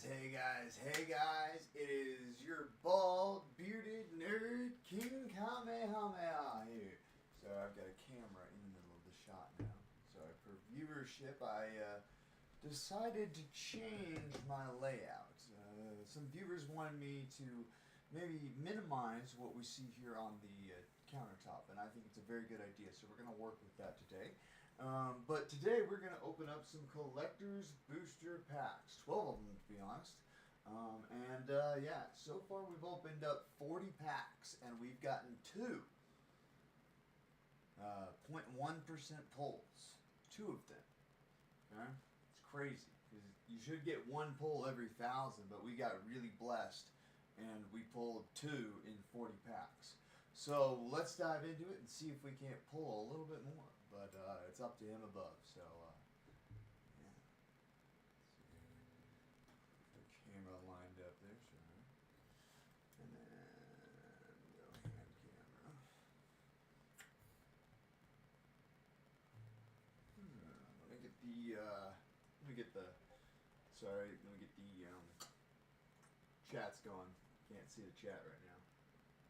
hey guys, it is your bald, bearded nerd, King Kamehameha here. So I've got a camera in the middle of the shot now. So for viewership, I decided to change my layout. Some viewers wanted me to maybe minimize what we see here on the countertop, and I think it's a very good idea, so we're going to work with that today. But today we're going to open up some collector's booster packs, 12 of them to be honest. Yeah, so far we've opened up 40 packs and we've gotten two 0.1% pulls, two of them. Okay? It's crazy because you should get one pull every 1,000, but we got really blessed and we pulled two in 40 packs. So let's dive into it and see if we can't pull a little bit more. But it's up to him above. So yeah. The camera lined up there, sure. And then go hand camera. Let me get the. Sorry, let me get the chat's going. Can't see the chat right now.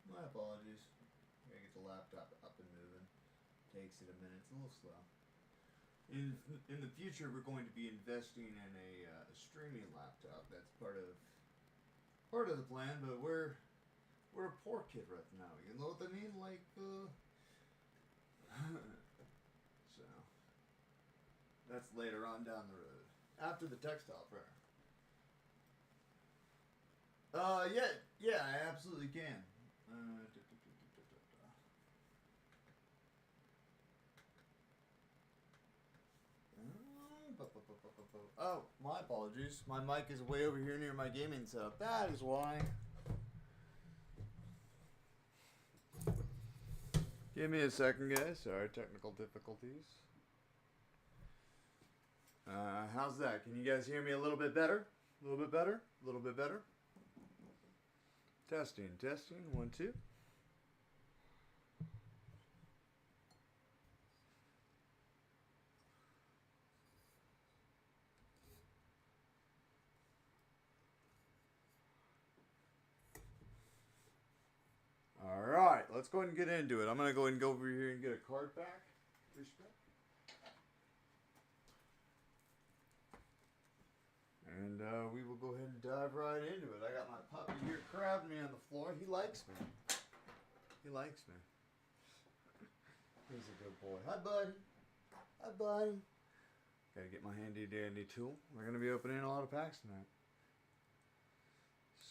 My apologies. Gotta get the laptop up and moving. Takes it a minute. It's a little slow. In the future, we're going to be investing in a streaming laptop. That's part of the plan. But we're a poor kid right now. You know what I mean? Like so that's later on down the road after the textile fair. Yeah, I absolutely can. Oh, my apologies. My mic is way over here near my gaming setup. That is why. Give me a second, guys. Sorry, technical difficulties. How's that? Can you guys hear me a little bit better? A little bit better? A little bit better? Testing. 1, 2. Alright, let's go ahead and get into it. I'm going to go ahead and go over here and get a card pack. Respect. And we will go ahead and dive right into it. I got my puppy here crabbing me on the floor. He likes me. He's a good boy. Hi, buddy. Gotta get my handy dandy tool. We're going to be opening a lot of packs tonight.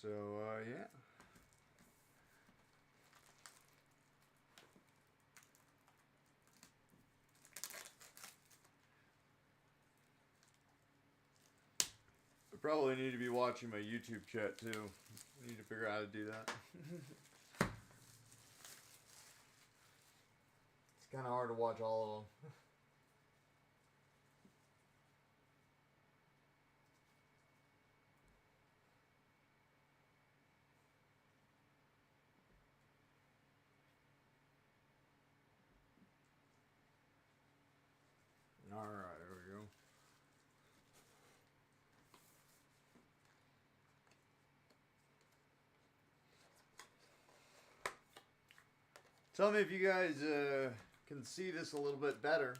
So, yeah. I probably need to be watching my YouTube chat too. I need to figure out how to do that. It's kind of hard to watch all of them. Alright, there we go. Tell me if you guys can see this a little bit better.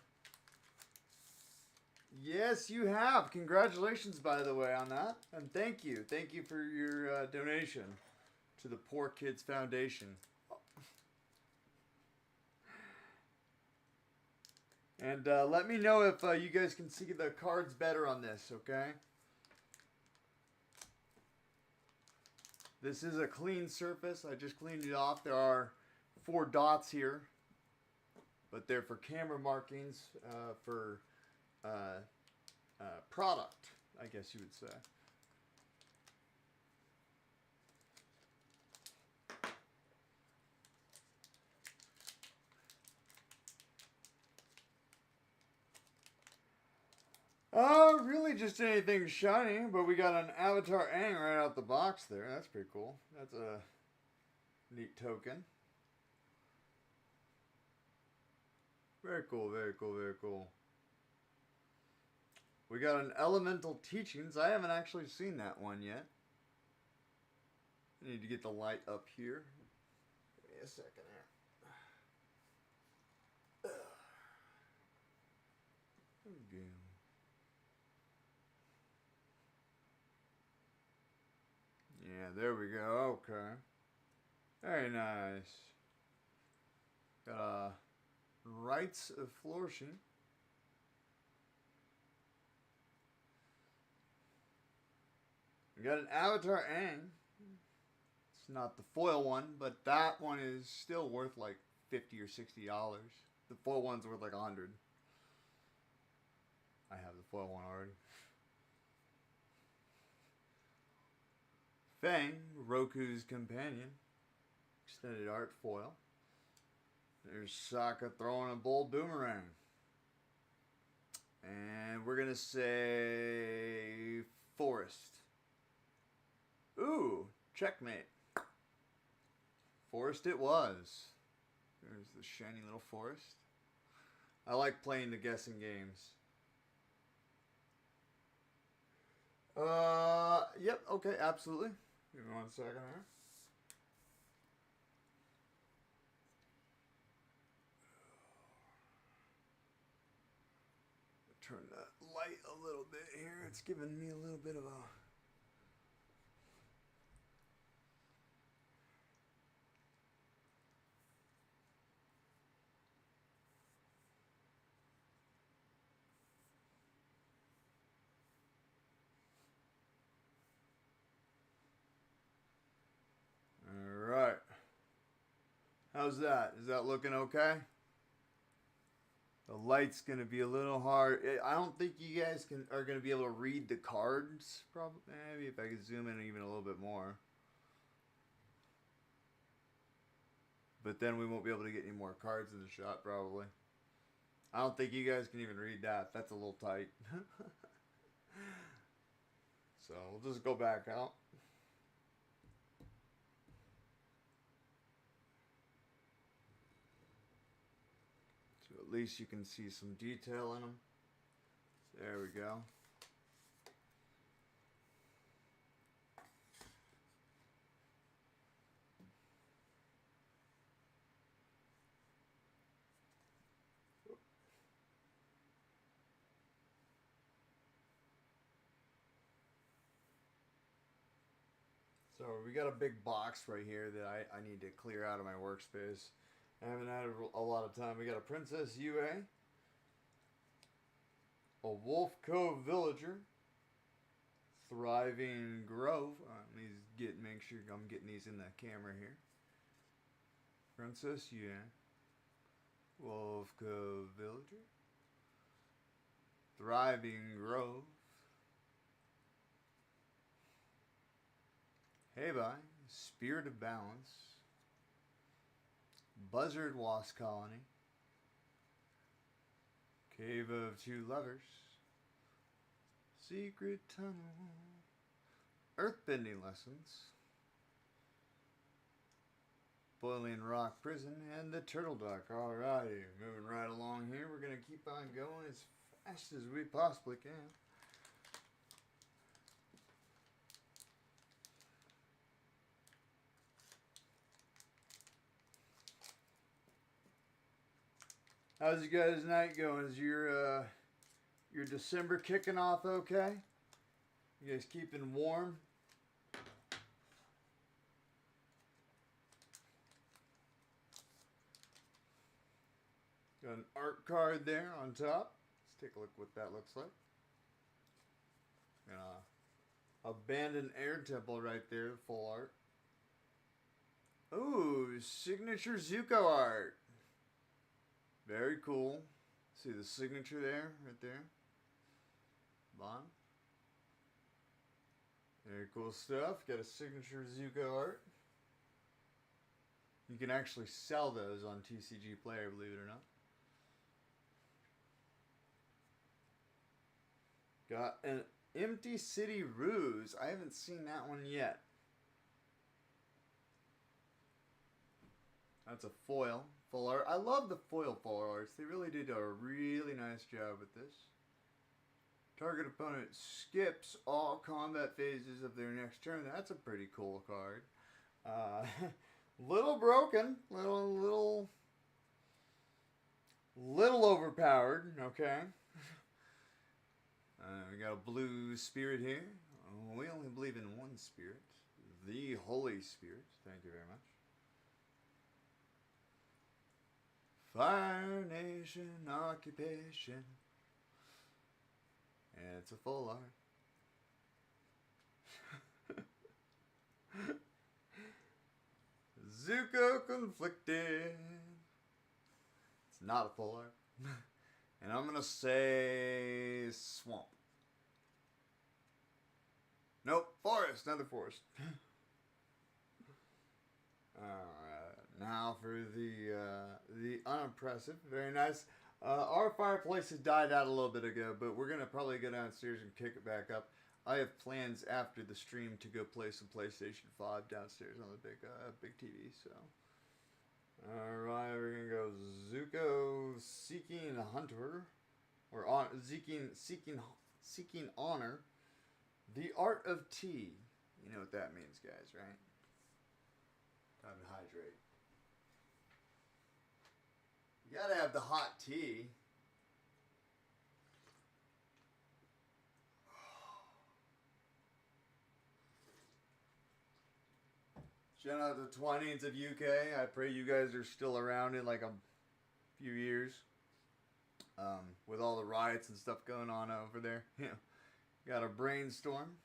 Yes, you have. Congratulations, by the way, on that. And thank you. Thank you for your donation to the Poor Kids Foundation. And let me know if you guys can see the cards better on this, okay? This is a clean surface. I just cleaned it off. There are 4 dots here, but they're for camera markings for product, I guess you would say. Really just anything shiny, but we got an Avatar Aang right out the box there. That's pretty cool. That's a neat token. Very cool. We got an Elemental Teachings. I haven't actually seen that one yet. I need to get the light up here. Give me a second here. Okay. Yeah, there we go. Okay. Very nice. Got Rites of Flourishing. We got an Avatar Aang. It's not the foil one, but that one is still worth like $50 or $60. The foil one's worth like $100. I have the foil one already. Fang, Roku's companion. Extended art foil. There's Sokka throwing a bold boomerang. And we're going to say Forest. Ooh, checkmate. Forest it was. There's the shiny little forest. I like playing the guessing games. Yep, okay, absolutely. Give me 1 second here. Turn the light a little bit here. It's giving me a little bit of a... Alright. How's that? Is that looking okay? The light's going to be a little hard. I don't think you guys are going to be able to read the cards. Probably. Maybe if I could zoom in even a little bit more. But then we won't be able to get any more cards in the shot, probably. I don't think you guys can even read that. That's a little tight. So we'll just go back out. So at least you can see some detail in them. There we go. So we got a big box right here that I need to clear out of my workspace. I haven't had a lot of time. We got a Princess UA, a Wolf Cove Villager, Thriving Grove. Make sure I'm getting these in the camera here. Princess UA, Wolf Cove Villager, Thriving Grove, Hey bye, Spirit of Balance, Buzzard Wasp Colony, Cave of Two Lovers, Secret Tunnel, Earthbending Lessons, Boiling Rock Prison, and the Turtle Dock. Alrighty, moving right along here. We're going to keep on going as fast as we possibly can. How's you guys' night going? Is your December kicking off okay? You guys keeping warm? Got an art card there on top. Let's take a look what that looks like. Abandoned Air Temple right there, full art. Ooh, signature Zuko art. Very cool. See the signature there, right there. Bottom. Very cool stuff. Got a signature Zuko art. You can actually sell those on TCG Player, believe it or not. Got an Empty City Ruse. I haven't seen that one yet. That's a foil. Full art. I love the foil arts. They really did a really nice job with this. Target opponent skips all combat phases of their next turn. That's a pretty cool card. Little broken, little overpowered. Okay. We got a blue spirit here. We only believe in one spirit, the Holy Spirit. Thank you very much. Fire Nation Occupation. And it's a full art. Zuko Conflicted. It's not a full art. And I'm gonna say swamp. Nope, forest, another forest. Alright, now for the unimpressive. Very nice. Our fireplace has died out a little bit ago, but we're gonna probably go downstairs and kick it back up. I have plans after the stream to go play some PlayStation 5 downstairs on the big TV. So, all right, we're gonna go Zuko Seeking Hunter, or seeking honor. The art of tea. You know what that means, guys, right? Time to hydrate. You gotta have the hot tea. Shout out to Twinings of UK. I pray you guys are still around in like a few years. With all the riots and stuff going on over there. Yeah. Got a brainstorm.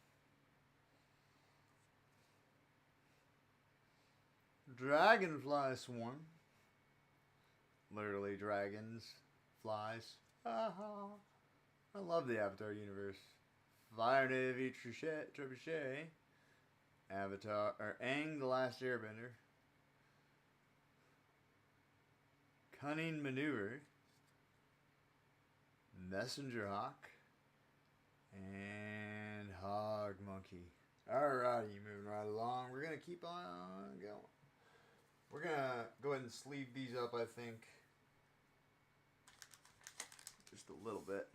Dragonfly swarm. Literally dragons, flies. I love the Avatar universe. Fire Navy Trebuchet. Avatar, or Aang the Last Airbender. Cunning Maneuver. Messenger Hawk. And Hog Monkey. Alrighty, moving right along. We're going to keep on going. We're going to go ahead and sleeve these up, I think. Just a little bit.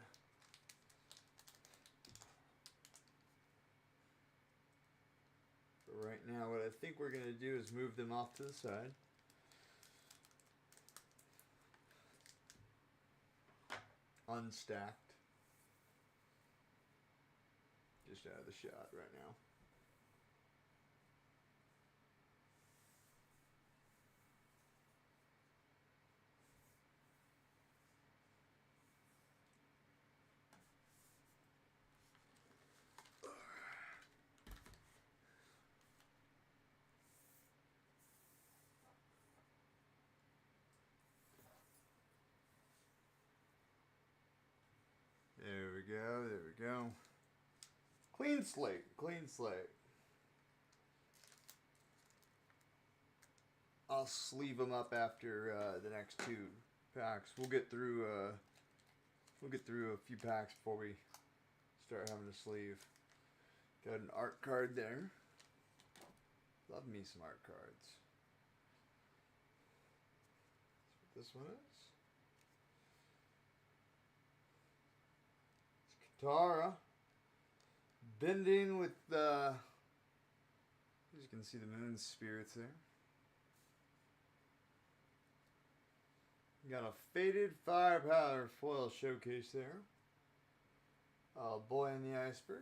But right now, what I think we're going to do is move them off to the side. Unstacked. Just out of the shot right now. There we go, there we go. Clean slate, clean slate. I'll sleeve them up after the next two packs. We'll get through a few packs before we start having to sleeve. Got an art card there. Love me some art cards. That's what this one is. It's Katara. Bending with the... As you can see the moon spirits there. Got a faded firepower foil showcase there. Boy in the Iceberg.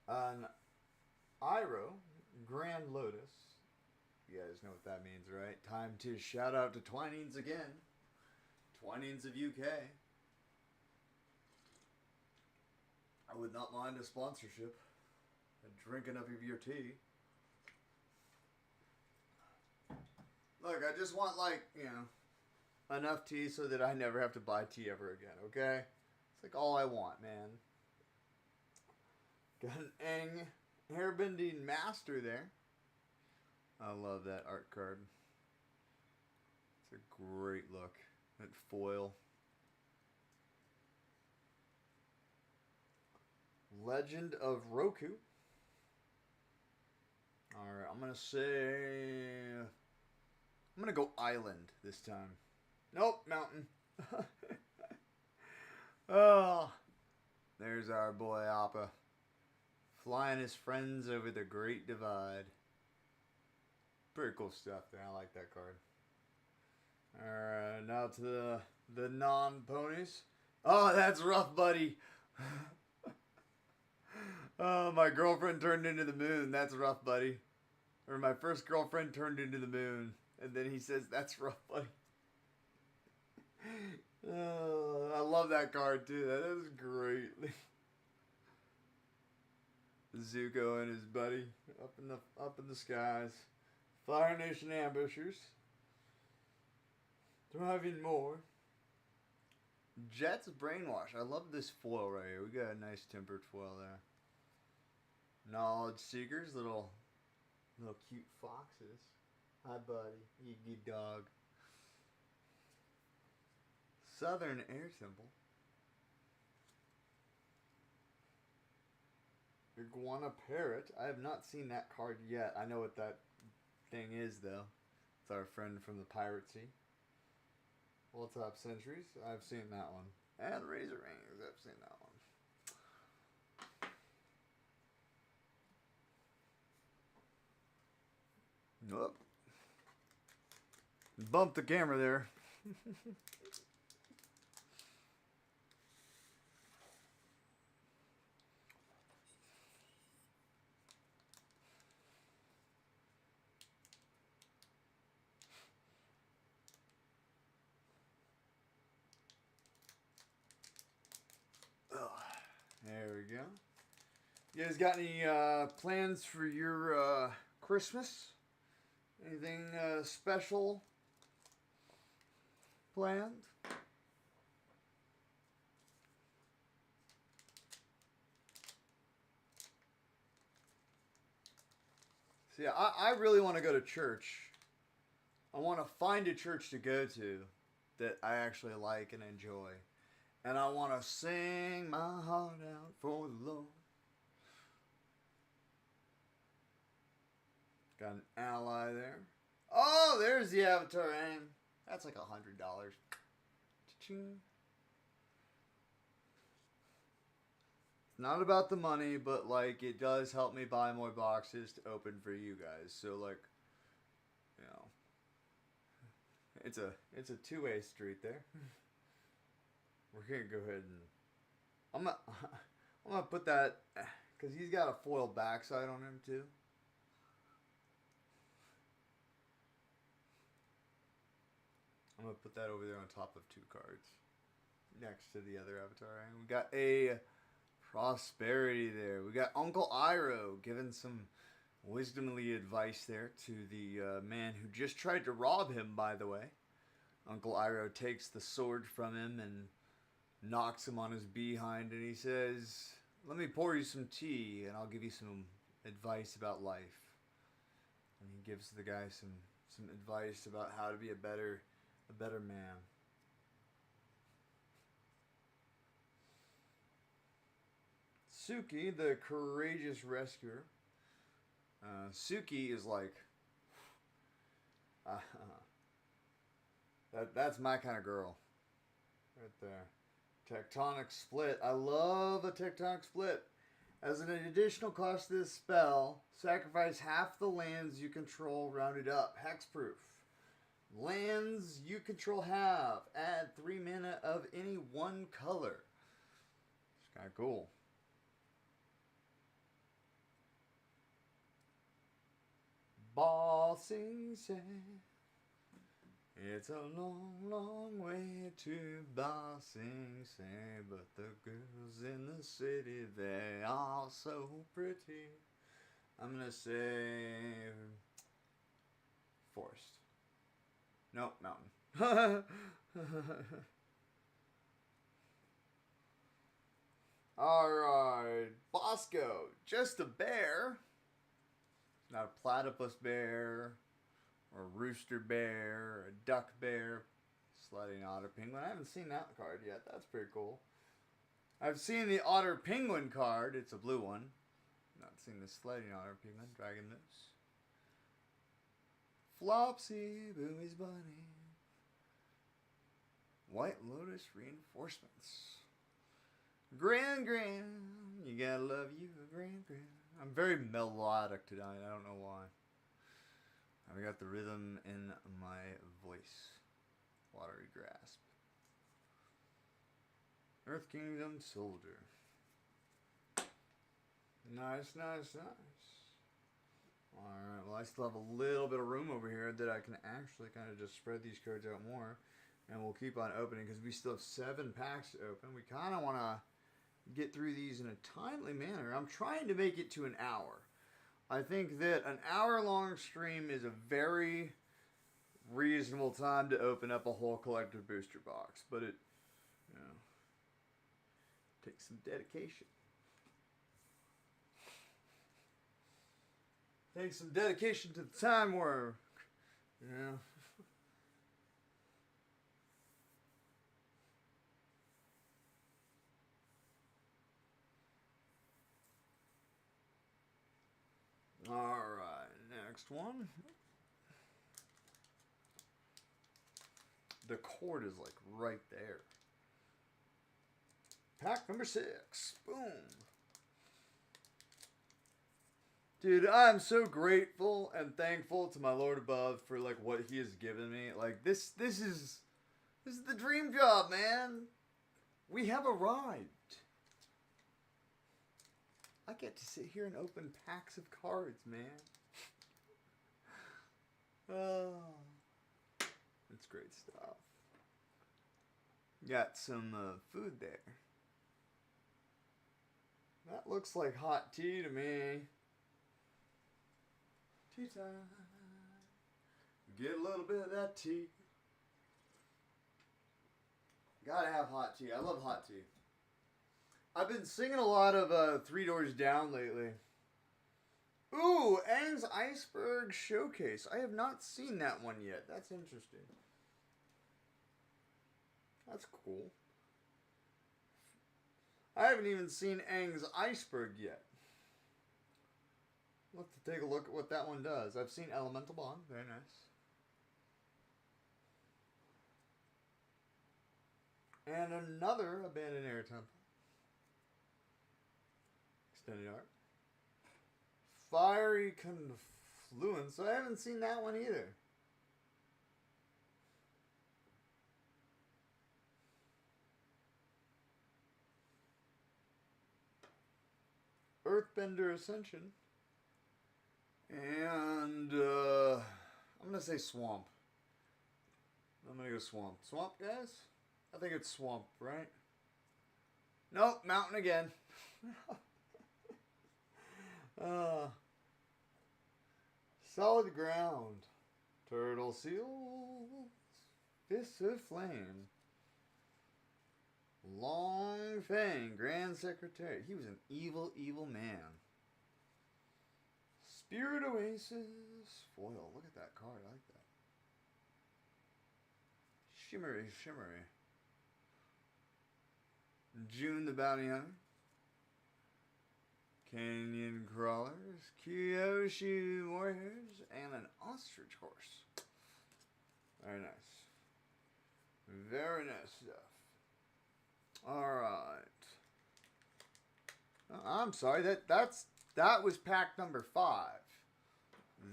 An Iroh Grand Lotus. You guys know what that means, right? Time to shout out to Twinings again. Twinings of UK. I would not mind a sponsorship. And drink enough of your tea. Look, I just want, like, you know, enough tea so that I never have to buy tea ever again, okay? It's like all I want, man. Got an Aang Airbending Master there. I love that art card. It's a great look. That foil. Legend of Roku. Alright, I'm gonna go island this time. Nope, mountain. Oh, there's our boy Appa. Flying his friends over the Great Divide. Pretty cool stuff there. I like that card. Alright, now to the non-ponies. Oh, that's rough, buddy. Oh, my girlfriend turned into the moon. That's rough, buddy. Or my first girlfriend turned into the moon. And then he says, that's rough, buddy. Oh, I love that card, too. That is great. Zuko and his buddy up in the skies. Fire Nation ambushers. Thriving more. Jet's brainwash. I love this foil right here. We got a nice tempered foil there. Knowledge seekers, little cute foxes. Hi, buddy. You good dog. Southern Air Temple. Iguana Parrot. I have not seen that card yet. I know what that thing is, though. It's our friend from the Pirate Sea. What's up, Centuries? I've seen that one. And Razor Rings. I've seen that one. Nope. Bumped the camera there. There we go. You guys got any plans for your Christmas? Anything special planned? See, I really want to go to church. I want to find a church to go to that I actually like and enjoy. And I want to sing my heart out for the Lord. Got an ally there. Oh, there's the Avatar aim. That's like $100. Cha-ching. It's not about the money, but like it does help me buy more boxes to open for you guys. So like, you know, it's a two-way street there. We're gonna go ahead and I'm gonna put that because he's got a foil backside on him too. I'm gonna put that over there on top of two cards next to the other Avatar. And we got a Prosperity there. We got Uncle Iroh giving some wisdomly advice there to the man who just tried to rob him, by the way. Uncle Iroh takes the sword from him and knocks him on his behind, and he says, "Let me pour you some tea, and I'll give you some advice about life." And he gives the guy some advice about how to be a better man. Suki, the courageous rescuer. Suki is like, that's my kind of girl, right there. Tectonic Split. I love a Tectonic Split. As an additional cost to this spell, sacrifice half the lands you control rounded up. Hexproof. Lands you control have. Add 3 mana of any one color. It's kind of cool. Bossing Say. It's a long, long way to Bossing Say, but the girls in the city, they are so pretty. I'm gonna say forest. Nope, mountain. Alright, Bosco, just a bear. Not a platypus bear, or a rooster bear, or a duck bear. Sliding otter penguin. I haven't seen that card yet. That's pretty cool. I've seen the otter penguin card. It's a blue one. Not seen the sliding otter penguin. Dragon moose. Flopsy, Booey's Bunny. White Lotus reinforcements. Grand, you gotta love you, grand. I'm very melodic tonight. I don't know why. I got the rhythm in my voice. Watery Grasp. Earth Kingdom Soldier. Nice. Alright, well I still have a little bit of room over here that I can actually kind of just spread these cards out more. And we'll keep on opening because we still have 7 packs to open. We kind of want to get through these in a timely manner. I'm trying to make it to an hour. I think that an hour-long stream is a very reasonable time to open up a whole collector booster box. But it, takes some dedication. Takes some dedication to the time work. Alright, next one. The cord is like right there. Pack number 6. Boom. Dude, I'm so grateful and thankful to my Lord above for like what he has given me. Like this is the dream job, man. We have arrived. I get to sit here and open packs of cards, man. Oh, it's great stuff. Got some food there. That looks like hot tea to me. Tea time. Get a little bit of that tea. Gotta have hot tea. I love hot tea. I've been singing a lot of Three Doors Down lately. Ooh, Aang's Iceberg Showcase. I have not seen that one yet. That's interesting. That's cool. I haven't even seen Aang's Iceberg yet. I'll have to take a look at what that one does. I've seen Elemental Bond. Very nice. And another Abandoned Air Temple. Extended art. Fiery Confluence. I haven't seen that one either. Earthbender Ascension. And I'm going to say Swamp. I'm going to go Swamp. Swamp, guys? I think it's Swamp, right? Nope, Mountain again. Solid Ground. Turtle Seals. Fists of Flame. Long Fang, Grand Secretary. He was an evil, evil man. Spirit Oasis. Foil. Look at that card. I like that. Shimmery, shimmery. June the Bounty Hunter. Canyon Crawlers. Kyoshu Warriors. And an Ostrich Horse. Very nice. Very nice stuff. Alright. Oh, I'm sorry. That was pack number 5.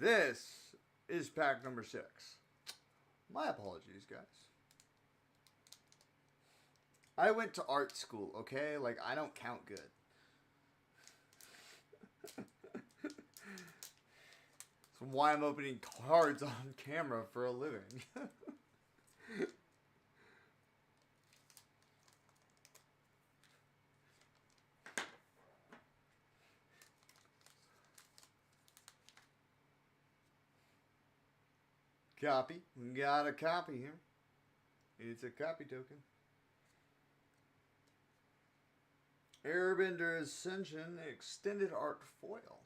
This is pack number 6. My apologies, guys. I went to art school, okay? Like, I don't count good. That's why I'm opening cards on camera for a living. Copy. We got a copy here. It's a copy token. Airbender Ascension Extended Art Foil.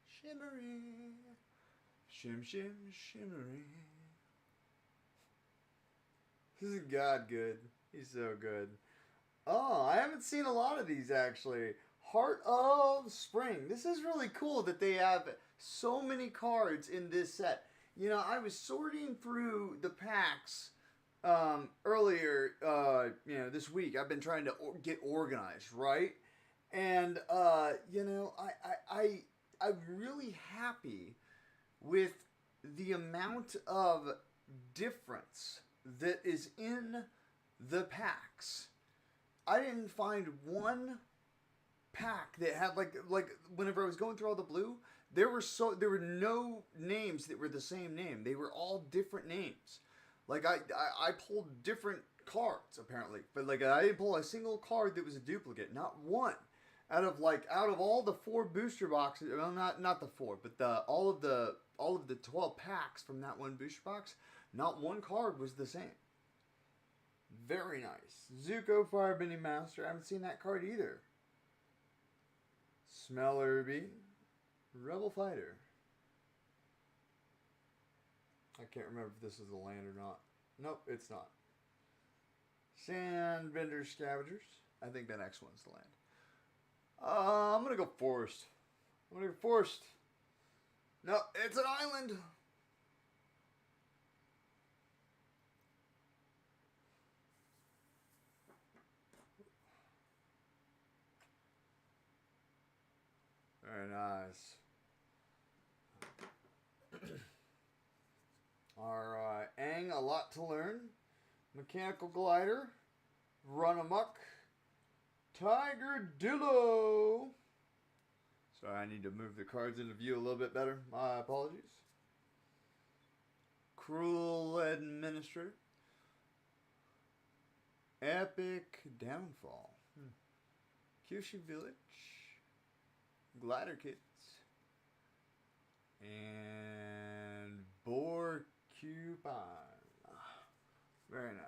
Shimmery. Shim, shim, shimmery. This is God good. He's so good. Oh, I haven't seen a lot of these actually. Heart of Spring. This is really cool that they have so many cards in this set. I was sorting through the packs earlier, this week. I've been trying to get organized, right? And I'm really happy with the amount of difference that is in the packs. I didn't find one pack that had like whenever I was going through all the blue, there were no names that were the same name. They were all different names. Like I pulled different cards apparently, but like I didn't pull a single card that was a duplicate. Not one. Out of all the four booster boxes, well not the four, but the all of the 12 packs from that one booster box, not one card was the same. Very nice. Zuko Firebending Master. I haven't seen that card either. Smellerbee. Rebel Fighter. I can't remember if this is the land or not. Nope, it's not. Sandbender Scavengers. I think the next one's the land. I'm gonna go Forest. No, it's an island. Very nice. Alright, Aang, a lot to learn. Mechanical Glider. Run Amok. Tiger Dillo. Sorry, I need to move the cards into view a little bit better. My apologies. Cruel Administrator. Epic Downfall. Kyushu Village. Glider Kits. And Borcupine. Very nice.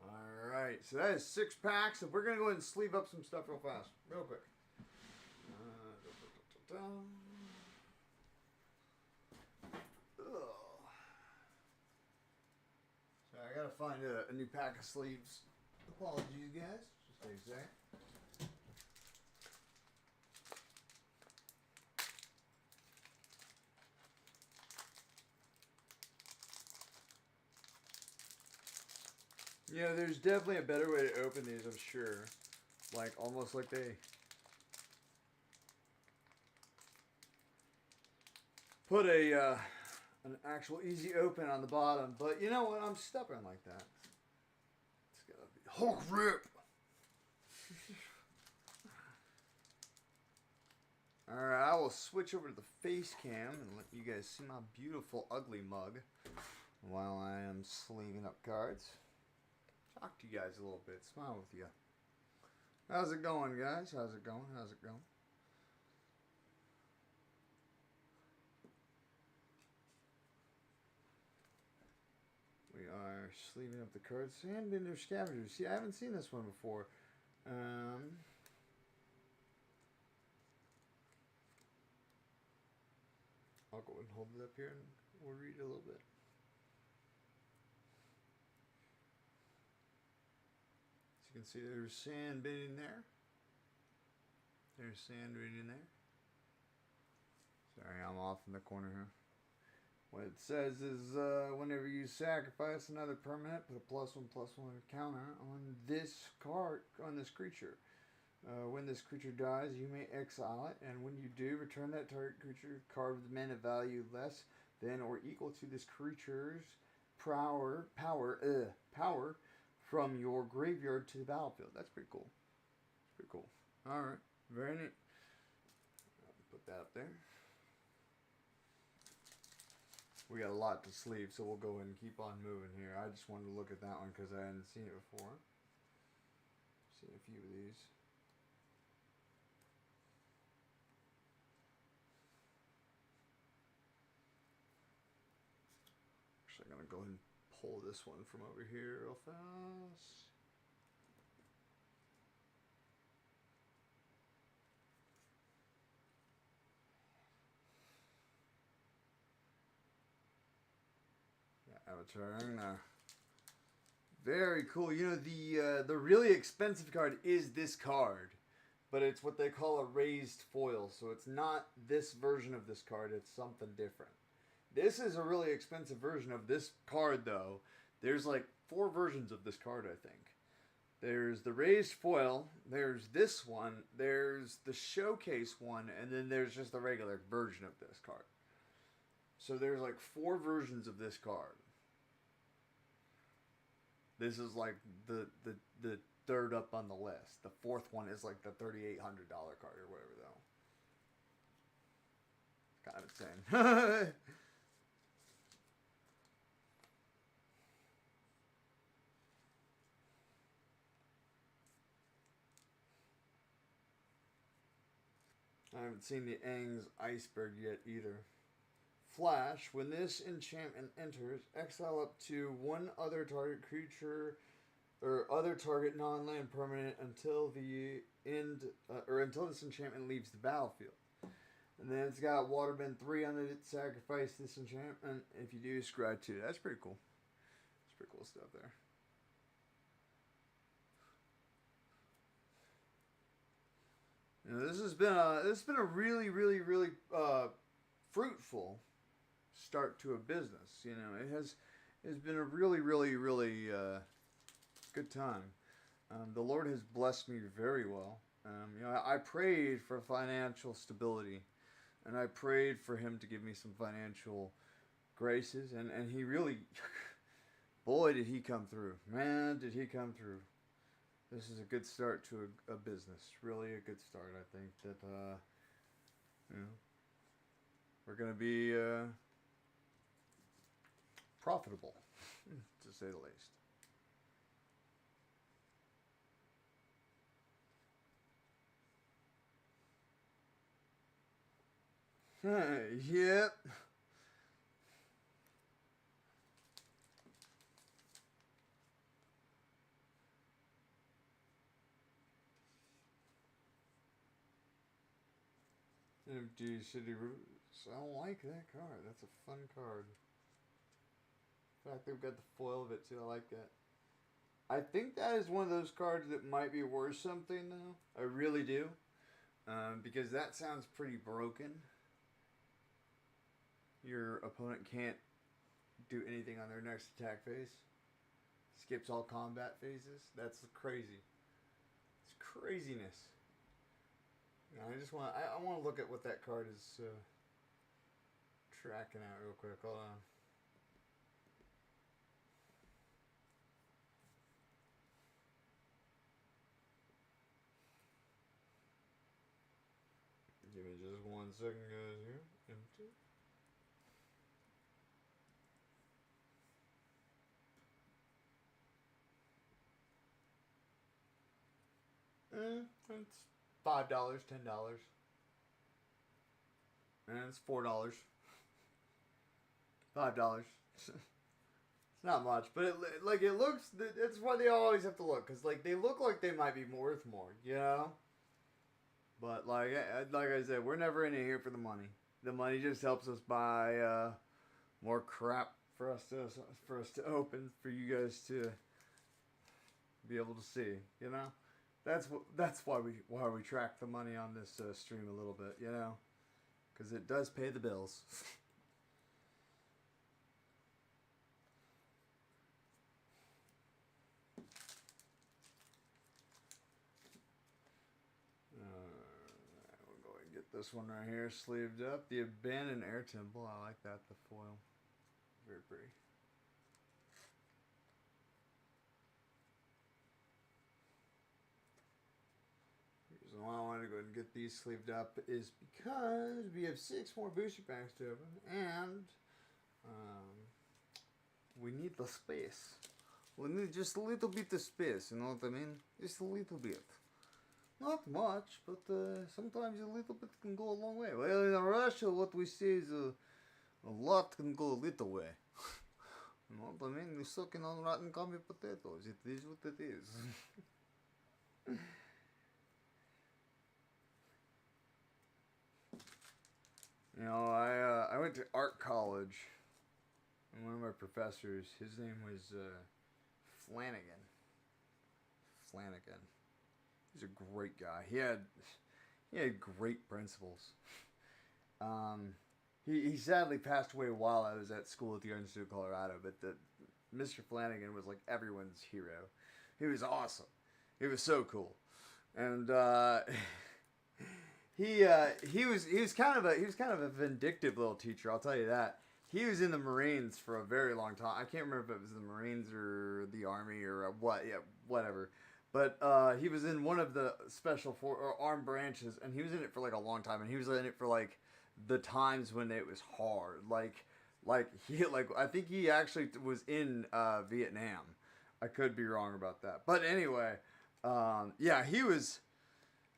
Alright, so that is 6 packs. So we're going to go ahead and sleeve up some stuff real fast. Real quick. So I gotta find a new pack of sleeves. Apologies, guys. Just a sec. Yeah, there's definitely a better way to open these, I'm sure. Like, almost like they put an actual easy open on the bottom. But you know what? I'm stubborn like that. It's gotta be Hulk Rip! Alright, I will switch over to the face cam and let you guys see my beautiful ugly mug while I am sleeving up cards. Talk to you guys a little bit. Smile with you. How's it going, guys? How's it going? We are sleeving up the cards. Sandbender Scavengers. See, I haven't seen this one before. I'll go and hold it up here and we'll read a little bit. As you can see, there's sand baiting there. There's sand baiting there. Sorry, I'm off in the corner here. What it says is, whenever you sacrifice another permanent, put a +1/+1 counter on this card, on this creature. When this creature dies, you may exile it, and when you do, return that target creature card with mana value less than or equal to this creature's power from your graveyard to the battlefield. That's pretty cool. Alright, very neat. Put that up there. We got a lot to sleeve, so we'll go ahead and keep on moving here. I just wanted to look at that one because I hadn't seen it before. Seen a few of these. Actually, I'm going to go ahead and pull this one from over here real fast. Avatar. Very cool. You know, the really expensive card is this card, but it's what they call a raised foil. So it's not this version of this card. It's something different. This is a really expensive version of this card, though. There's like 4 versions of this card, I think. There's the raised foil, there's this one, there's the showcase one, and then there's just the regular version of this card. So there's like 4 versions of this card. This is like the third up on the list. The fourth one is like the $3,800 card or whatever, though. Kind of insane. I haven't seen the Aang's iceberg yet either. Flash, when this enchantment enters, exile up to one other target creature or other target non-land permanent until the end, or until this enchantment leaves the battlefield. And then it's got Waterbend 3 on it. Sacrifice this enchantment. If you do, scry 2. That's pretty cool. That's pretty cool stuff there. You know, this has been a really, really, really fruitful start to a business. You know, it's been a really, really, really good time. The Lord has blessed me very well. You know, I prayed for financial stability, and I prayed for Him to give me some financial graces, and He really, boy, did He come through. Man, did He come through. This is a good start to a business. Really a good start, I think, that, you know, we're going to be profitable, to say the least. Yep. Empty City Roots. I don't like that card. That's a fun card. In fact, they've got the foil of it too. I like that. I think that is one of those cards that might be worth something, though. I really do. Because that sounds pretty broken. Your opponent can't do anything on their next attack phase. Skips all combat phases. That's crazy. It's craziness. I just want I want to look at what that card is tracking out real quick. Hold on. Give me just 1 second, guys. Here, empty. It's $5, $10, and it's $4, $5. It's not much, but it looks. That's why they always have to look, because like they look like they might be worth more, you know. But like I said, we're never in here for the money. The money just helps us buy more crap for us to open, for you guys to be able to see, you know. That's why we track the money on this stream a little bit, you know, because it does pay the bills. We'll go and get this one right here sleeved up. The Abandoned Air Temple. I like that. The foil, very pretty. Why I wanted to go ahead and get these sleeved up is because we have 6 more booster packs to open, and we need the space. We need just a little bit of space, you know what I mean? Just a little bit. Not much, but sometimes a little bit can go a long way. Well, in Russia, what we say is a lot can go a little way. You know what I mean? You're sucking on rotten commie potatoes. It is what it is. You know, I went to art college, and one of my professors, his name was Flanagan. Flanagan. He's a great guy. He had great principles. he sadly passed away while I was at school at the University of Colorado. But the Mr. Flanagan was like everyone's hero. He was awesome. He was so cool, and he was kind of a vindictive little teacher. I'll tell you that. He was in the Marines for a very long time. I can't remember if it was the Marines or the Army or what. Yeah, whatever. But he was in one of the or armed branches, and he was in it for like a long time. And he was in it for like the times when it was hard. Like I think he actually was in Vietnam. I could be wrong about that, but anyway, yeah, he was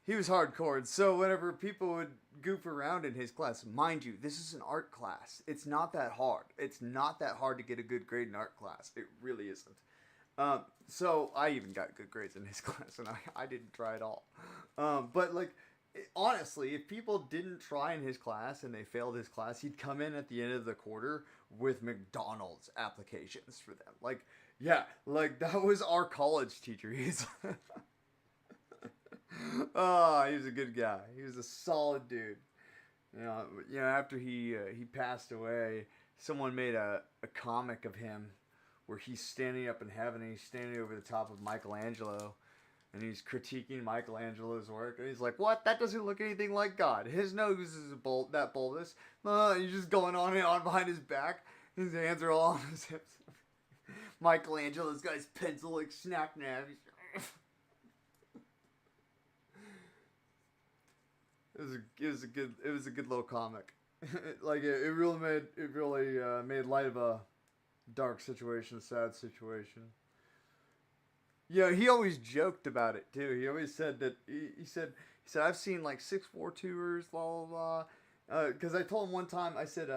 hardcore. And so whenever people would goof around in his class, mind you, this is an art class. It's not that hard. It's not that hard to get a good grade in art class. It really isn't. So I even got good grades in his class, and I didn't try at all. But like, honestly, if people didn't try in his class and they failed his class, he'd come in at the end of the quarter with McDonald's applications for them. Like, yeah, like that was our college teacher. He's oh, he was a good guy. He was a solid dude. After he passed away, someone made a comic of him where he's standing up in heaven and he's standing over the top of Michelangelo and he's critiquing Michelangelo's work and he's like, "What? That doesn't look anything like God. His nose is that bulbous." He's just going on and on behind his back. His hands are all on his hips. Michelangelo's got his pencil like snap nav. It was a good little comic. Like it really made light of a dark situation, a sad situation. Yeah, he always joked about it too. He always said that he said I've seen like 6'4" tours, blah blah blah. Because I told him one time, I said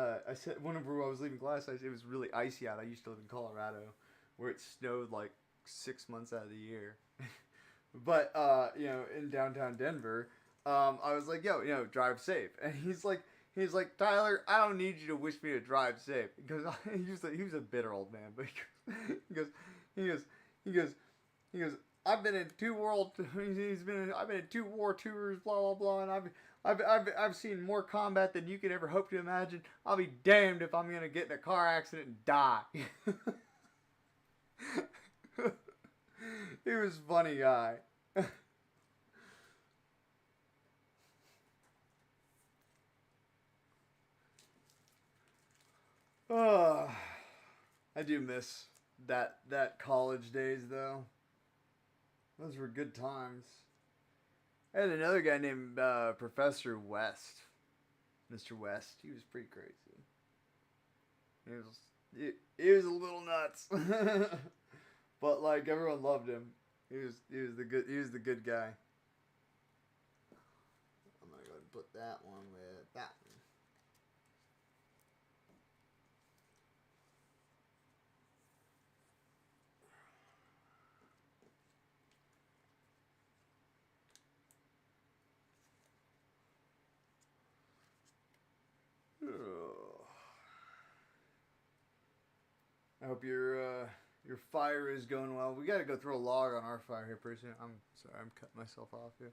whenever I was leaving class, it was really icy out. I used to live in Colorado, where it snowed like 6 months out of the year. But in downtown Denver, I was like, yo, drive safe. And he's like, Tyler, I don't need you to wish me to drive safe, because he was a bitter old man. But he goes, I've been in I've been in 2 war tours, blah blah blah, and I've seen more combat than you could ever hope to imagine. I'll be damned if I'm gonna get in a car accident and die. He was a funny guy. Oh, I do miss that college days though. Those were good times. I had another guy named Professor West, Mr. West. He was pretty crazy. He was a little nuts, but like everyone loved him. He was the good guy. I'm gonna go ahead and put that one with that one. I hope your fire is going well. We gotta go throw a log on our fire here pretty soon. I'm sorry, I'm cutting myself off here.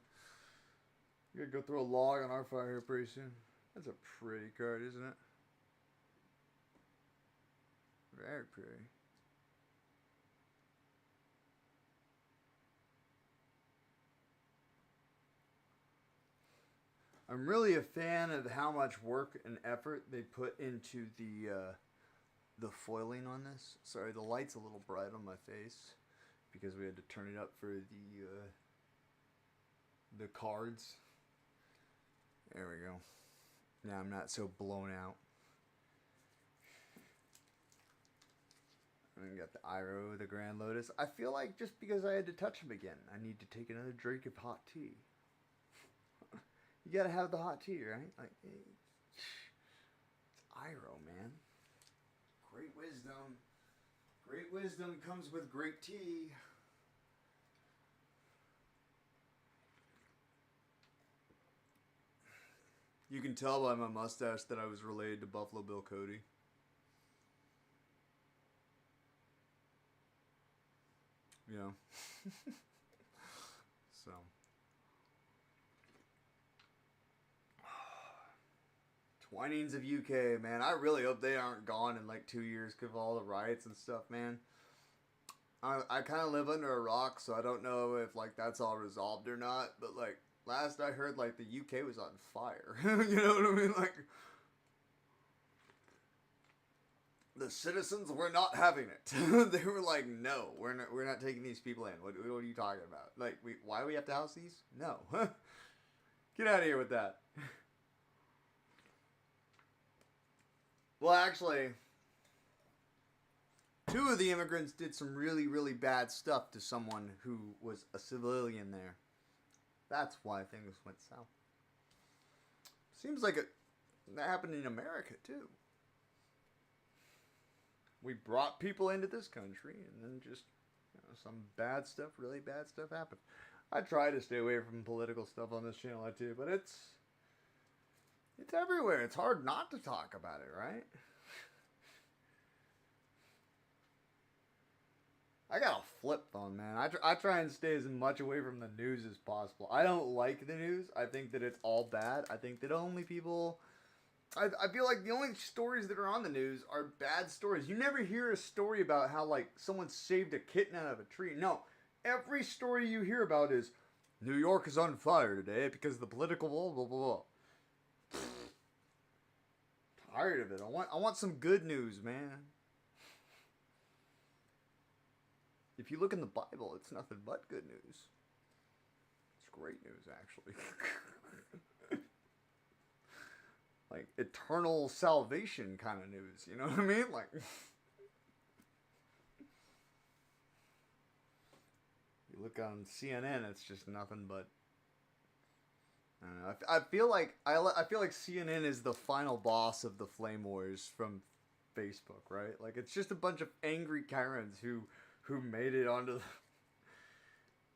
We gotta go throw a log on our fire here pretty soon. That's a pretty card, isn't it? Very pretty. I'm really a fan of how much work and effort they put into the foiling on this. Sorry, the light's a little bright on my face because we had to turn it up for the cards. There we go. Now I'm not so blown out. And we got the Iroh, the Grand Lotus. I feel like just because I had to touch them again, I need to take another drink of hot tea. You gotta have the hot tea, right? Like, it's Iroh, man. Great wisdom. Great wisdom comes with great tea. You can tell by my mustache that I was related to Buffalo Bill Cody. Yeah. So. Twinings of UK, man. I really hope they aren't gone in like 2 years because of all the riots and stuff, man. I kind of live under a rock, so I don't know if like that's all resolved or not. But like last I heard, like the UK was on fire. You know what I mean? Like the citizens were not having it. They were like, no, we're not taking these people in. What are you talking about? Like, why do we have to house these? No. Get out of here with that. Well, actually, two of the immigrants did some really, really bad stuff to someone who was a civilian there. That's why things went south. Seems like that happened in America, too. We brought people into this country, and then just some bad stuff, really bad stuff happened. I try to stay away from political stuff on this channel, too, but it's everywhere. It's hard not to talk about it, right? I got a flip phone, man. I try and stay as much away from the news as possible. I don't like the news. I think that it's all bad. I think that only people... I feel like the only stories that are on the news are bad stories. You never hear a story about how, like, someone saved a kitten out of a tree. No. Every story you hear about is, New York is on fire today because of the political blah, blah, blah, blah. Tired of it. I want some good news, man. If you look in the Bible, it's nothing but good news. It's great news, actually. Like, eternal salvation kind of news, you know what I mean? Like, you look on CNN, it's just nothing but, I don't know. I feel like CNN is the final boss of the flame wars from Facebook, right? Like, it's just a bunch of angry Karens who made it onto the,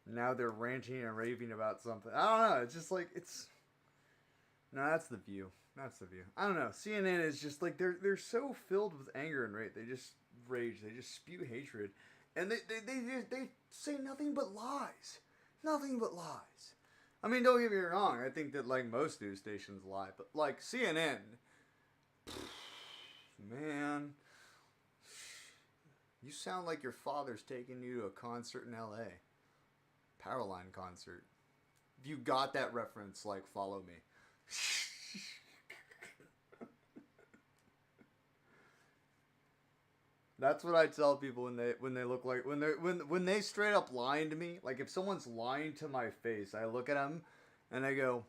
now they're ranting and raving about something. I don't know, it's just like, no, that's The View. That's The View. I don't know. CNN is just like, they're so filled with anger and rage. They just rage. They just spew hatred. And they say nothing but lies. Nothing but lies. I mean, don't get me wrong. I think that, like, most news stations lie. But, like, CNN, man, you sound like your father's taking you to a concert in L.A. Powerline concert. If you got that reference, like, follow me. That's what I tell people when they look like when they straight up lying to me. Like, if someone's lying to my face, I look at them and I go,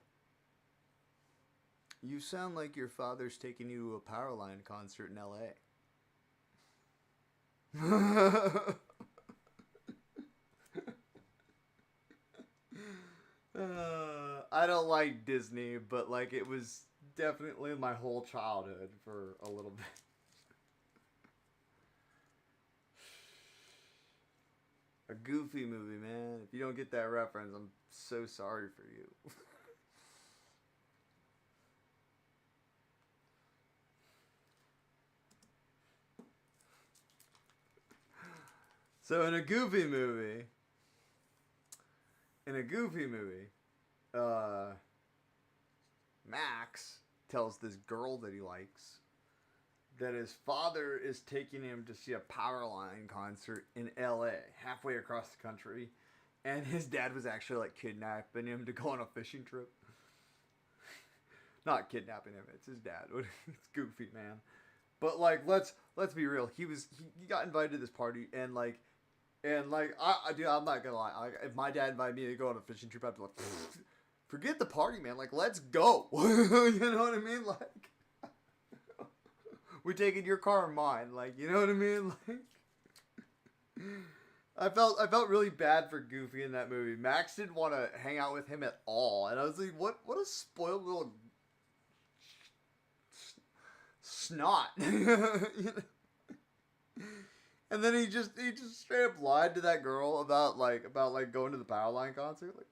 "You sound like your father's taking you to a Powerline concert in L.A." I don't like Disney, but like it was definitely my whole childhood for a little bit. A Goofy movie, man. If you don't get that reference, I'm so sorry for you. So in a Goofy movie, Max tells this girl that he likes that his father is taking him to see a Powerline concert in LA, halfway across the country, and his dad was actually like kidnapping him to go on a fishing trip. Not kidnapping him, it's his dad. It's Goofy, man. But like, let's be real. He got invited to this party, and like, dude, I'm not gonna lie. Like, if my dad invited me to go on a fishing trip, I'd be like, forget the party, man. Like, let's go. You know what I mean? Like, we're taking your car or mine. Like, you know what I mean? Like, I felt really bad for Goofy in that movie. Max didn't want to hang out with him at all, and I was like, what a spoiled little snot. You know? And then he just straight up lied to that girl about going to the Powerline concert. Like,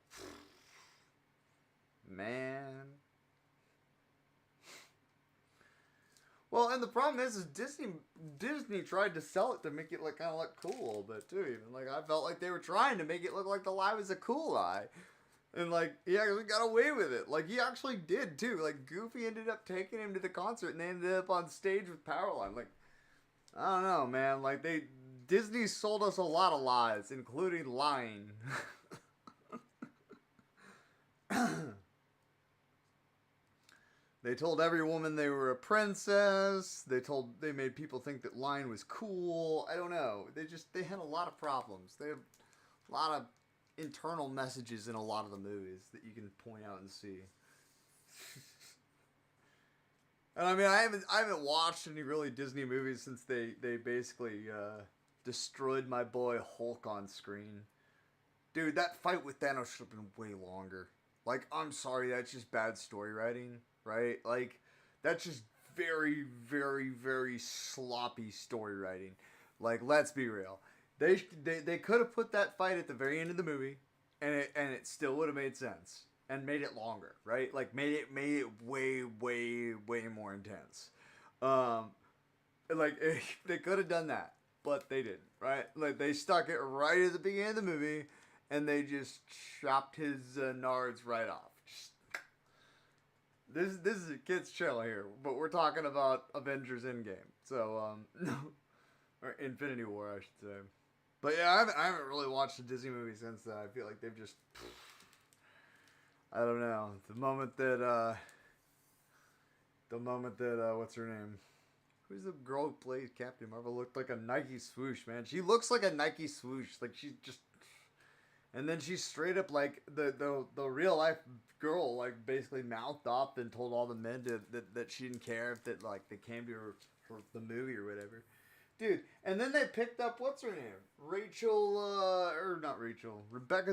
man. Well, and the problem is Disney tried to sell it to make it like kind of look cool, but too even like I felt like they were trying to make it look like the lie was a cool lie. And, like, he actually got away with it. Like, he actually did, too. Like, Goofy ended up taking him to the concert, and they ended up on stage with Powerline. Like, I don't know, man. Like, Disney sold us a lot of lies, including lying. They told every woman they were a princess. They made people think that lying was cool. I don't know. They had a lot of problems. They have a lot of internal messages in a lot of the movies that you can point out and see. And I mean, I haven't watched any really Disney movies since they basically destroyed my boy Hulk on screen. Dude, that fight with Thanos should have been way longer. Like, I'm sorry, that's just bad story writing, right? Like, that's just very, very, very sloppy story writing. Like, let's be real. They could have put that fight at the very end of the movie, and it still would have made sense and made it longer, right? Like made it way more intense. They could have done that, but they didn't, right? Like they stuck it right at the beginning of the movie, and they just chopped his nards right off. This is a kid's channel here, but we're talking about Avengers Endgame, so or Infinity War, I should say. But yeah, I haven't really watched a Disney movie since then. I feel like they've just, I don't know. The moment that what's her name? Who's the girl who plays Captain Marvel? Looked like a Nike swoosh, man. She looks like a Nike swoosh. Like she's just, and then she's straight up like the real life girl, like basically mouthed off and told all the men that she didn't care if that like they came to her for the movie or whatever. Dude, and then they picked up, what's her name? Rebecca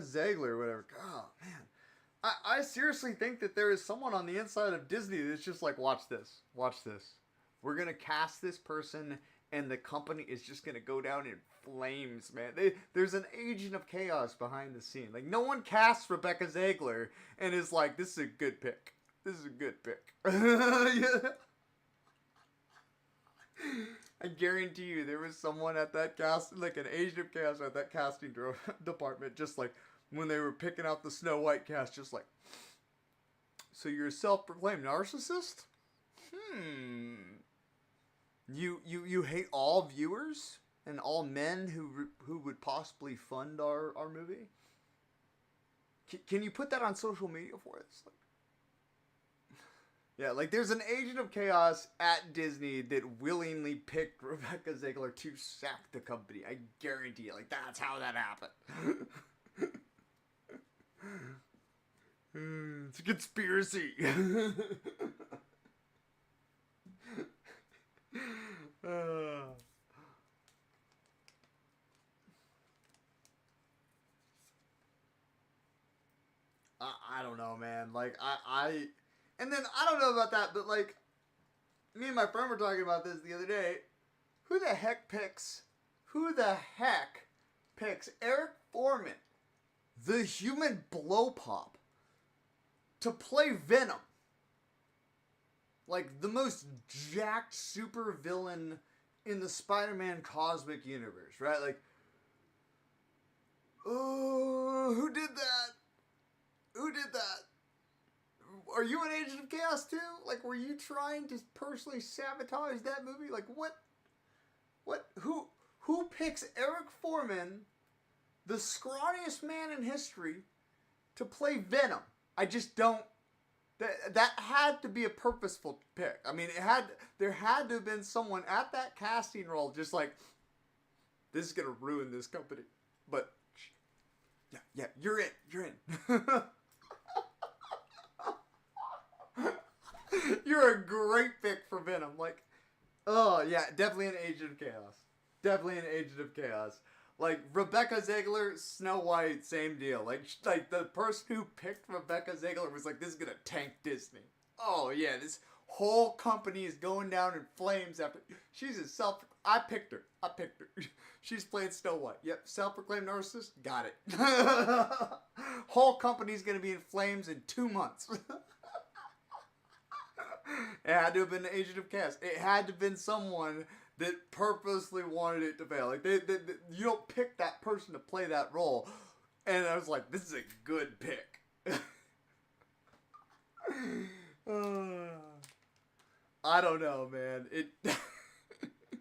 Ziegler or whatever. Oh, man. I seriously think that there is someone on the inside of Disney that's just like, watch this. We're going to cast this person, and the company is just going to go down in flames, man. There's an agent of chaos behind the scene. Like, no one casts Rebecca Ziegler and is like, this is a good pick. Yeah. I guarantee you there was someone at that cast, like an agent of chaos at that casting department, just like when they were picking out the Snow White cast, just like, so you're a self-proclaimed narcissist? You hate all viewers and all men who would possibly fund our movie? Can you put that on social media for us? Yeah, like there's an agent of chaos at Disney that willingly picked Rebecca Ziegler to sack the company. I guarantee you, like that's how that happened. It's a conspiracy. I don't know, man. Like and then I don't know about that, but like me and my friend were talking about this the other day. Who the heck picks Eric Foreman, the human blow pop, to play Venom? Like the most jacked super villain in the Spider-Man cosmic universe, right? Like, oh, who did that? Are you an agent of chaos too? Like, were you trying to personally sabotage that movie? Like, what? Who picks Eric Foreman, the scrawniest man in history, to play Venom? I just don't. That had to be a purposeful pick. I mean, there had to have been someone at that casting role just like, this is gonna ruin this company. But yeah, you're in. You're a great pick for Venom. Like, oh yeah, definitely an agent of chaos. Like Rebecca Ziegler, Snow White, same deal. Like the person who picked Rebecca Ziegler was like, this is gonna tank Disney. Oh yeah, this whole company is going down in flames after I picked her. She's playing Snow White. Yep, self-proclaimed narcissist. Got it. Whole company's gonna be in flames in 2 months. It had to have been the agent of chaos. It had to have been someone that purposely wanted it to fail. Like you don't pick that person to play that role. And I was like, this is a good pick. I don't know, man. It.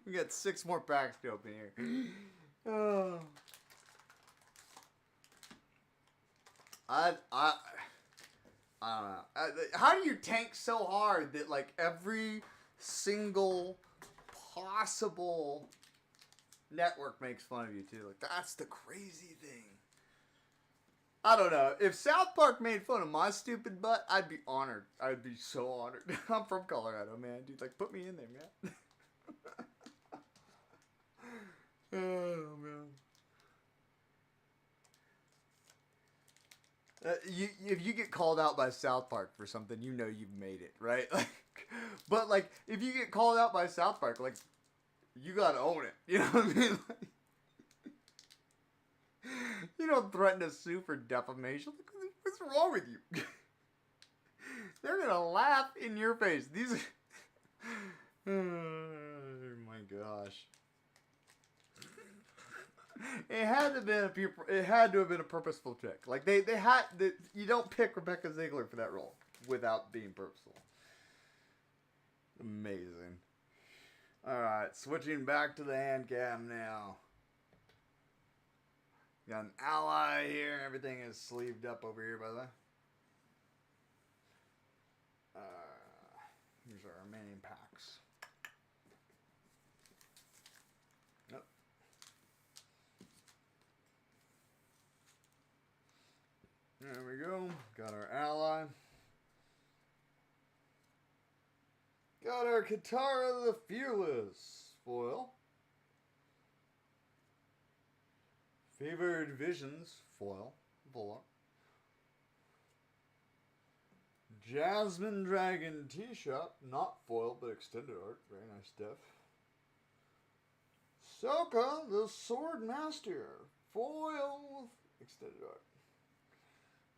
We got 6 more packs to open here. Oh. I don't know. How do you tank so hard that like every single possible network makes fun of you too? Like that's the crazy thing. I don't know. If South Park made fun of my stupid butt, I'd be honored. I'd be so honored. I'm from Colorado, man. Dude, like put me in there, man. Oh man. If you get called out by South Park for something, you know you've made it, right? Like, but like, if you get called out by South Park, like, you gotta own it. You know what I mean? Like, you don't threaten to sue for defamation. Like, what's wrong with you? They're gonna laugh in your face. These. Oh my gosh. It had to have been a purposeful trick. Like they had you don't pick Rebecca Ziegler for that role without being purposeful. Amazing. All right, switching back to the hand cam now. Got an ally here. Everything is sleeved up over here, by the way. Here's our remaining packs. There we go. Got our ally. Got our Katara the Fearless foil. Favored Visions foil. Volar. Jasmine Dragon T-Shop. Not foil, but extended art. Very nice stuff. Sokka the Sword Master. Foil extended art.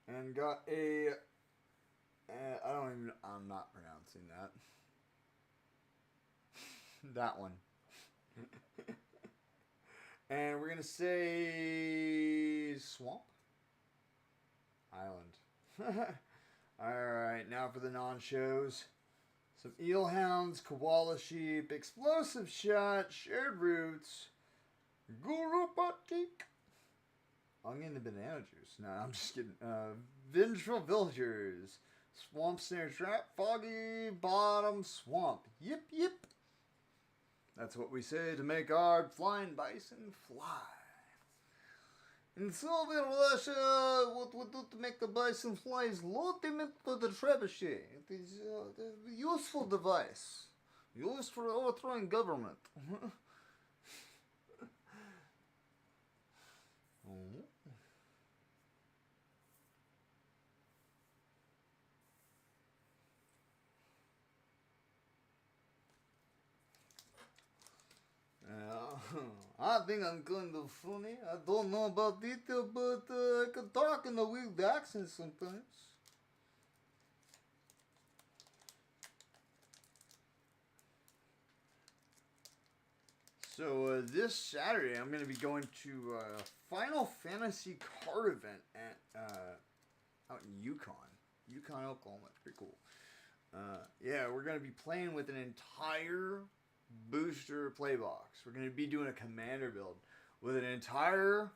And got a, I'm not pronouncing that. That one. And we're going to say Swamp Island. Alright, now for the non-shows. Some Eel Hounds, Koala Sheep, Explosive Shot, Shared Roots, Guru Batik. I'm getting the banana juice. No, I'm just kidding. Vengeful Villagers. Swamp Snare Trap. Foggy Bottom Swamp. Yip, yip. That's what we say to make our flying bison fly. In Soviet Russia, what we do to make the bison fly is load them into the trebuchet. It is a useful device. Used for overthrowing government. I think I'm kind of funny. I don't know about detail, but I can talk in a weird accent sometimes. So this Saturday, I'm going to be going to Final Fantasy card event at out in Yukon, Oklahoma. It's pretty cool. Yeah, we're going to be playing with an entire booster play box. We're going to be doing a commander build with an entire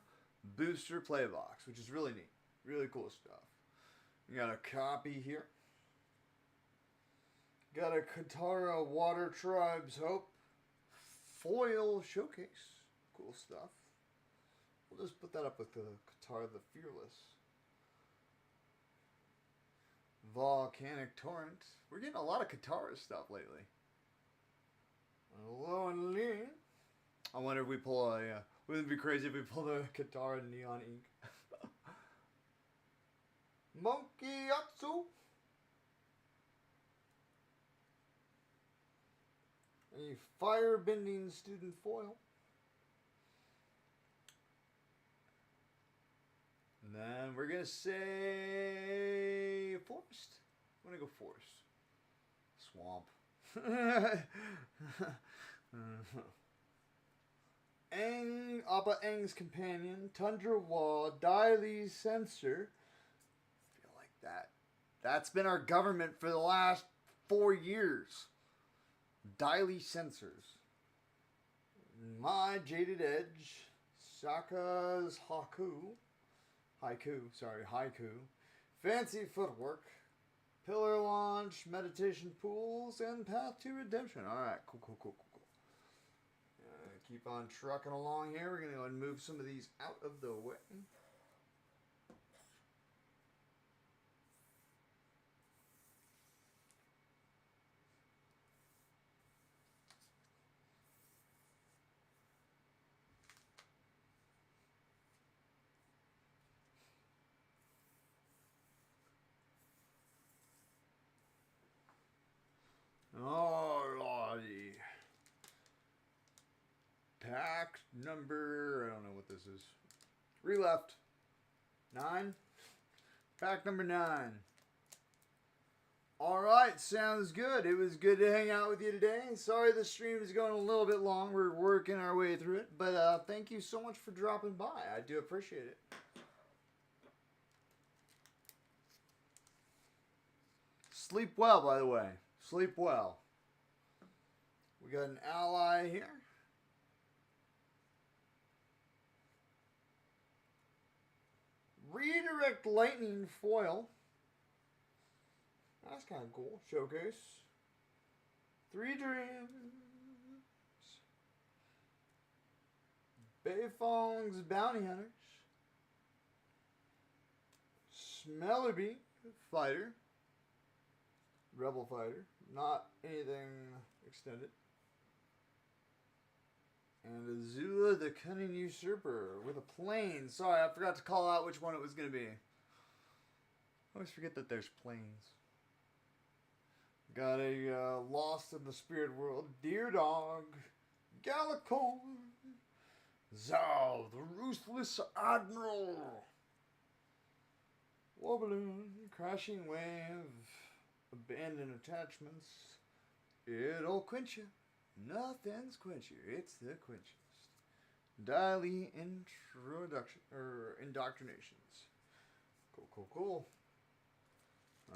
booster play box, which is really neat. Really cool stuff. We got a copy here. Got a Katara Water Tribes Hope foil showcase. Cool stuff. We'll just put that up with the Katara the Fearless. Volcanic Torrent. We're getting a lot of Katara stuff lately. Lonely. I wonder if we pull a. Wouldn't it be crazy if we pulled a Katara Neon Ink? Monkey Yatsu. A firebending student foil. And then we're gonna say forest. I'm gonna go forest. Swamp. Aang, Appa Aang's companion, Tundra Wall, Dai Sensor. I feel like that's been our government for the last 4 years. Daily Sensors. My Jaded Edge. Saka's Haiku. Fancy Footwork. Pillar Launch, Meditation Pools, and Path to Redemption. Alright, cool. Keep on trucking along here. We're going to go and move some of these out of the way. Alrighty. Pack number, I don't know what this is. 3 left. 9. Pack number 9. Alright, sounds good. It was good to hang out with you today. Sorry the stream is going a little bit long. We're working our way through it. But thank you so much for dropping by. I do appreciate it. Sleep well, by the way. Sleep well. We got an ally here. Redirect Lightning Foil. That's kind of cool. Showcase. 3 Dreams. Beifong's Bounty Hunters. Smellerbee Fighter. Rebel Fighter. Not anything extended. And Azula the Cunning Usurper with a plane. Sorry, I forgot to call out which one it was going to be. I always forget that there's planes. Got a Lost in the Spirit World. Deer Dog. Galacorn. Zal, the Ruthless Admiral. War Balloon. Crashing Wave. Abandoned Attachments. It'll quench you. Nothing's quench you. It's the quenchiest. Daily Indoctrinations. Cool.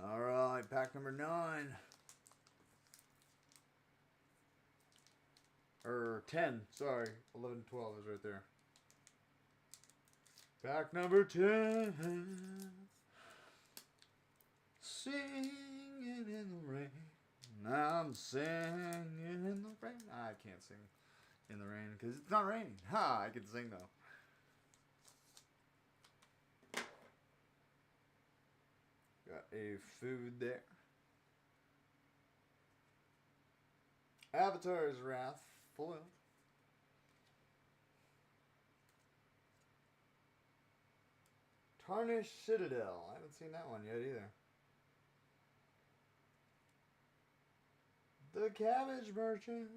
Alright, pack number 9. 10. Sorry. 11, 12 is right there. Pack number 10. Singing in the rain. I'm singing in the rain. I can't sing in the rain because it's not raining. Ha! I can sing though. Got a food there. Avatar's Wrath foil. Tarnished Citadel. I haven't seen that one yet either. The Cabbage Merchant.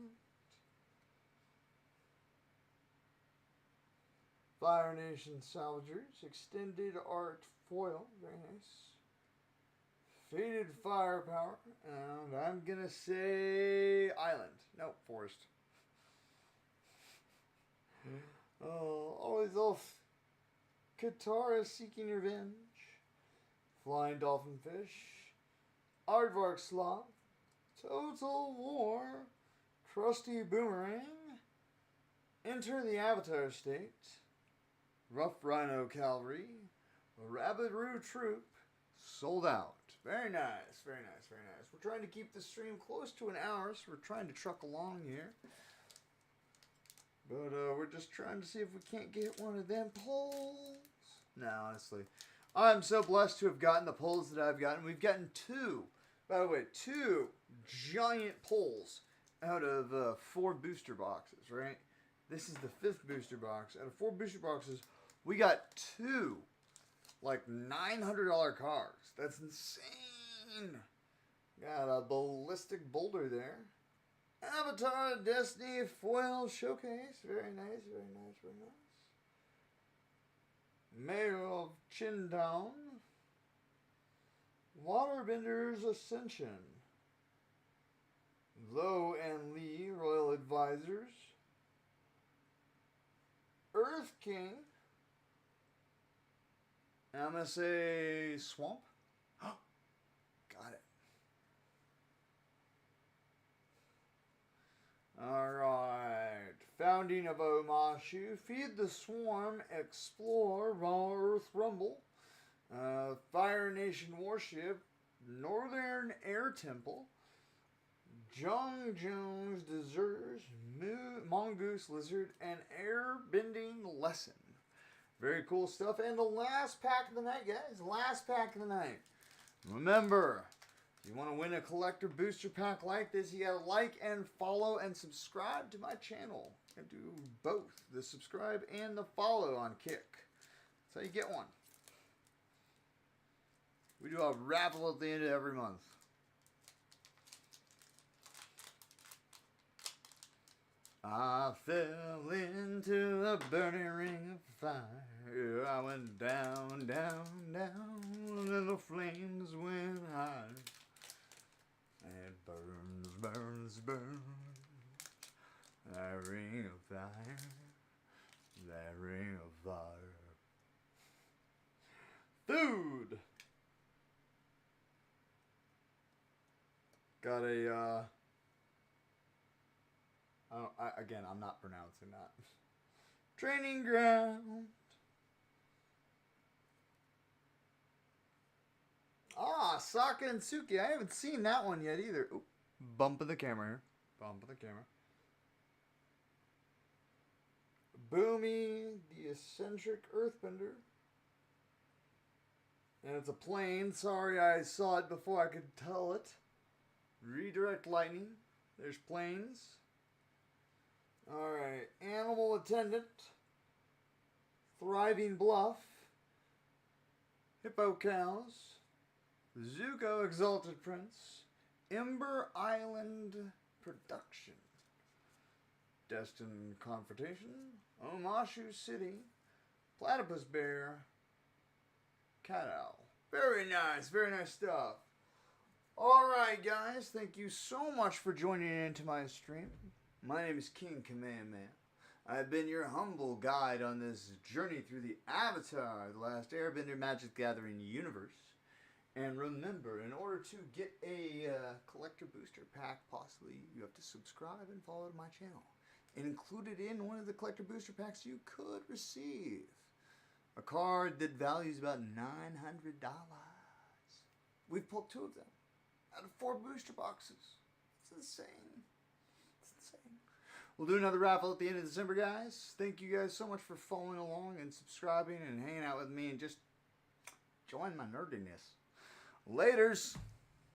Fire Nation Salvagers. Extended Art Foil. Very nice. Faded Firepower. And I'm going to say Island. Nope, Forest. Always off. Katara Seeking Revenge. Flying Dolphin Fish. Aardvark Sloth. Total War, Trusty Boomerang, Enter the Avatar State, Rough Rhino Cavalry, Rabbit Roo Troop, Sold Out. Very nice. We're trying to keep the stream close to an hour, so we're trying to truck along here. But we're just trying to see if we can't get one of them polls. No, honestly. I'm so blessed to have gotten the polls that I've gotten. We've gotten 2. By the way, 2 giant pulls out of 4 booster boxes, right? This is the 5th booster box. Out of 4 booster boxes, we got 2, like, $900 cards. That's insane. Got a Ballistic Boulder there. Avatar Destiny Foil Showcase. Very nice. Mayor of Chintown. Waterbenders Ascension. Low and Lee Royal Advisors. Earth King. And I'm going to say Swamp. Got it. Alright. Founding of Omashu. Feed the Swarm. Explore. Raw Earth Rumble. Fire Nation Warship. Northern Air Temple. Jung Jones Deserters. Mongoose Lizard. And Airbending Lesson. Very cool stuff. And the last pack of the night, guys. Last pack of the night. Remember, if you want to win a collector booster pack like this, you gotta like and follow and subscribe to my channel. I do both, the subscribe and the follow on Kick. That's how you get one. We do a raffle at the end of every month. I fell into a burning ring of fire. I went down, down, down, and the flames went high. And burns, burns, burns, that ring of fire, that ring of fire. Food! Got a, again, I'm not pronouncing that. Training ground. Ah, Sokka and Suki. I haven't seen that one yet either. Oop, bump of the camera here. Bump of the camera. Boomy, the eccentric earthbender. And it's a plane. Sorry, I saw it before I could tell it. Redirect lightning. There's planes. Alright, Animal Attendant, Thriving Bluff, Hippo Cows, Zuko Exalted Prince, Ember Island Production, Destined Confrontation, Omashu City, Platypus Bear, Cat Owl. Very nice stuff. Alright guys, thank you so much for joining into my stream. My name is King Kamehameha. I've been your humble guide on this journey through the Avatar, The Last Airbender Magic Gathering universe. And remember, in order to get a collector booster pack, possibly, you have to subscribe and follow my channel. Included in one of the collector booster packs, you could receive a card that values about $900. We've pulled 2 of them out of 4 booster boxes. It's insane. We'll do another raffle at the end of December, guys. Thank you guys so much for following along and subscribing and hanging out with me and just join my nerdiness. Laters.